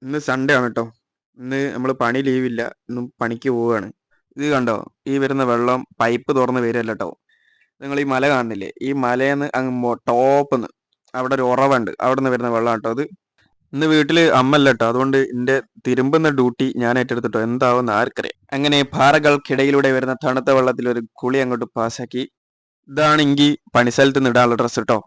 ഇന്ന് സൺഡേ ആണ് കേട്ടോ. ഇന്ന് നമ്മൾ പണി ലീവില്ല. ഇന്നും പണിക്ക് പോവുകയാണ്. ഇത് കണ്ടോ? ഈ വരുന്ന വെള്ളം പൈപ്പ് തുറന്ന് വരികയല്ല കേട്ടോ. നിങ്ങൾ ഈ മല കാണുന്നില്ലേ? ഈ മലയെന്ന് അങ്ങ് ടോപ്പിന്ന് അവിടെ ഒരു ഉറവുണ്ട്. അവിടെ നിന്ന് വരുന്ന വെള്ളം കേട്ടോ അത്. ഇന്ന് വീട്ടിൽ അമ്മല്ല കേട്ടോ. അതുകൊണ്ട് എൻ്റെ തിരുമ്പുന്ന ഡ്യൂട്ടി ഞാൻ ഏറ്റെടുത്തിട്ടോ. എന്താവുമെന്ന് ആർക്കറിയാം. അങ്ങനെ പാറകൾക്കിടയിലൂടെ വരുന്ന തണുത്ത വെള്ളത്തിൽ ഒരു കുളി അങ്ങോട്ട് പാസ്സാക്കി. ഇതാണെങ്കിൽ പണിസ്ഥലത്ത് നിന്ന് ഇടാനുള്ള ഡ്രസ്സ് കേട്ടോ.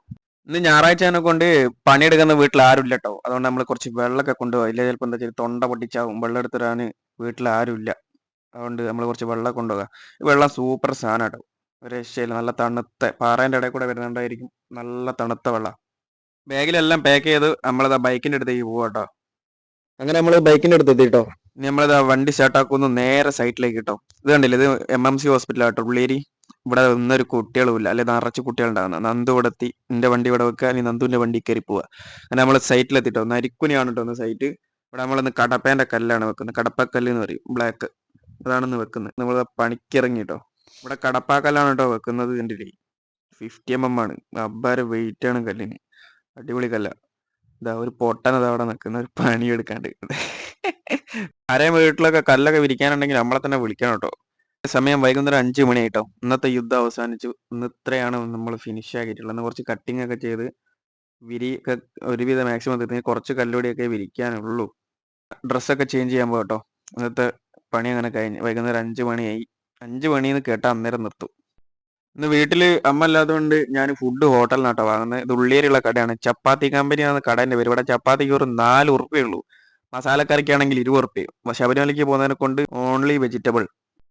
ഇന്ന് ഞായറാഴ്ചനെ കൊണ്ട് പണിയെടുക്കുന്ന വീട്ടിൽ ആരും ഇല്ല കേട്ടോ. അതുകൊണ്ട് നമ്മൾ കുറച്ച് വെള്ളമൊക്കെ കൊണ്ടുപോകാം. ഇല്ല ചിലപ്പോൾ എന്താ വെച്ചാൽ തൊണ്ട പൊട്ടിച്ചാവും. വെള്ളം എടുത്തിടാൻ വീട്ടിൽ ആരും ഇല്ല. അതുകൊണ്ട് നമ്മൾ കുറച്ച് വെള്ളം കൊണ്ടുപോകാം. ഈ വെള്ളം സൂപ്പർ സാധനം കേട്ടോ. ഒരു രക്ഷയില്ല. നല്ല തണുത്ത പാറേൻ്റെ ഇടയിൽ കൂടെ വരുന്നുണ്ടായിരിക്കും. നല്ല തണുത്ത വെള്ളം. ബാഗിലെല്ലാം പാക്ക് ചെയ്ത് നമ്മളത് ബൈക്കിൻ്റെ അടുത്തേക്ക് പോവാം കേട്ടോ. അങ്ങനെ നമ്മൾ ബൈക്കിൻ്റെ അടുത്ത് എത്തിട്ടോ. ഇനി നമ്മളിത് വണ്ടി സ്റ്റാർട്ടാക്കുന്നു നേരെ സൈറ്റിലേക്ക് കിട്ടോ. ഇത് കണ്ടില്ലേ? ഇത് MMC ഹോസ്പിറ്റലാട്ടോ ഉള്ളേരി. ഇവിടെ ഒന്നൊരു കുട്ടികളുമില്ല, അല്ലെ നിറച്ച് കുട്ടികളുണ്ടാകുന്ന. നന്ദു ഇവിടെ എത്തി. എൻ്റെ വണ്ടി ഇവിടെ വെക്കുക, അല്ലെങ്കിൽ നന്ദുവിൻ്റെ വണ്ടി കയറി പോവുക. അങ്ങനെ നമ്മൾ സൈറ്റിലെത്തിട്ടോ. നരിക്കുനിയാണ് കേട്ടോ ഒന്ന് സൈറ്റ്. ഇവിടെ നമ്മളിന്ന് കടപ്പേൻ്റെ കല്ലാണ് വെക്കുന്നത്. കടപ്പക്കല്ല് എന്ന് പറയും, ബ്ലാക്ക്. അതാണെന്ന് വെക്കുന്നത്. നമ്മൾ പണിക്കിറങ്ങിട്ടോ. ഇവിടെ കടപ്പാക്കല്ലാണ് കേട്ടോ വെക്കുന്നത്. കണ്ടില്ലേ? 50 mm ആണ്. അബ്ബാരെ വെയിറ്റ് ആണ് കല്ലിന്. അടിപൊളി കല്ല. ഇതാ ഒരു പൊട്ടനത് അവിടെ നിൽക്കുന്ന, ഒരു പണിയെടുക്കാണ്ട്. ആരെയും വീട്ടിലൊക്കെ കല്ലൊക്കെ വിരിക്കാനുണ്ടെങ്കിൽ നമ്മളെ തന്നെ വിളിക്കണം കേട്ടോ. സമയം വൈകുന്നേരം 5 മണിയായിട്ടോ. ഇന്നത്തെ യുദ്ധം അവസാനിച്ചു. ഇന്ന് ഇത്രയാണ് നമ്മൾ ഫിനിഷ് ആക്കിയിട്ടുള്ളത്. ഇന്ന് കുറച്ച് കട്ടിങ് ഒക്കെ ചെയ്ത് വിരി ഒക്കെ ഒരുവിധം മാക്സിമം തീർന്ന് കുറച്ച് കല്ലുപൊടിയൊക്കെ വിരിക്കാനുള്ളൂ. ഡ്രസ്സൊക്കെ ചേഞ്ച് ചെയ്യാൻ പോകട്ടോ. ഇന്നത്തെ പണി അങ്ങനെ കഴിഞ്ഞ് വൈകുന്നേരം 5 മണിയായി. 5 മണിന്ന് കേട്ടാൽ അന്നേരം നിർത്തും. ഇന്ന് വീട്ടിൽ അമ്മ അല്ലാത്തതുകൊണ്ട് ഞാൻ ഫുഡ് ഹോട്ടലിൽ നിന്നാട്ടോ വാങ്ങുന്നത്. ഇത് ഉള്ളിയേരിയുള്ള കടയാണ്. ചപ്പാത്തി കമ്പനിയാണ് കടേൻ്റെ പേര്. ഇവിടെ ചപ്പാത്തിക്ക് ഒരു 4 ഉറുപ്പ്യേ ഉള്ളൂ. മസാലക്കറിക്കാണെങ്കിൽ 20 ഉറുപ്പ്യ. ശബരിമലയ്ക്ക് പോകുന്നതിനെ കൊണ്ട് ഓൺലി വെജിറ്റബിൾ.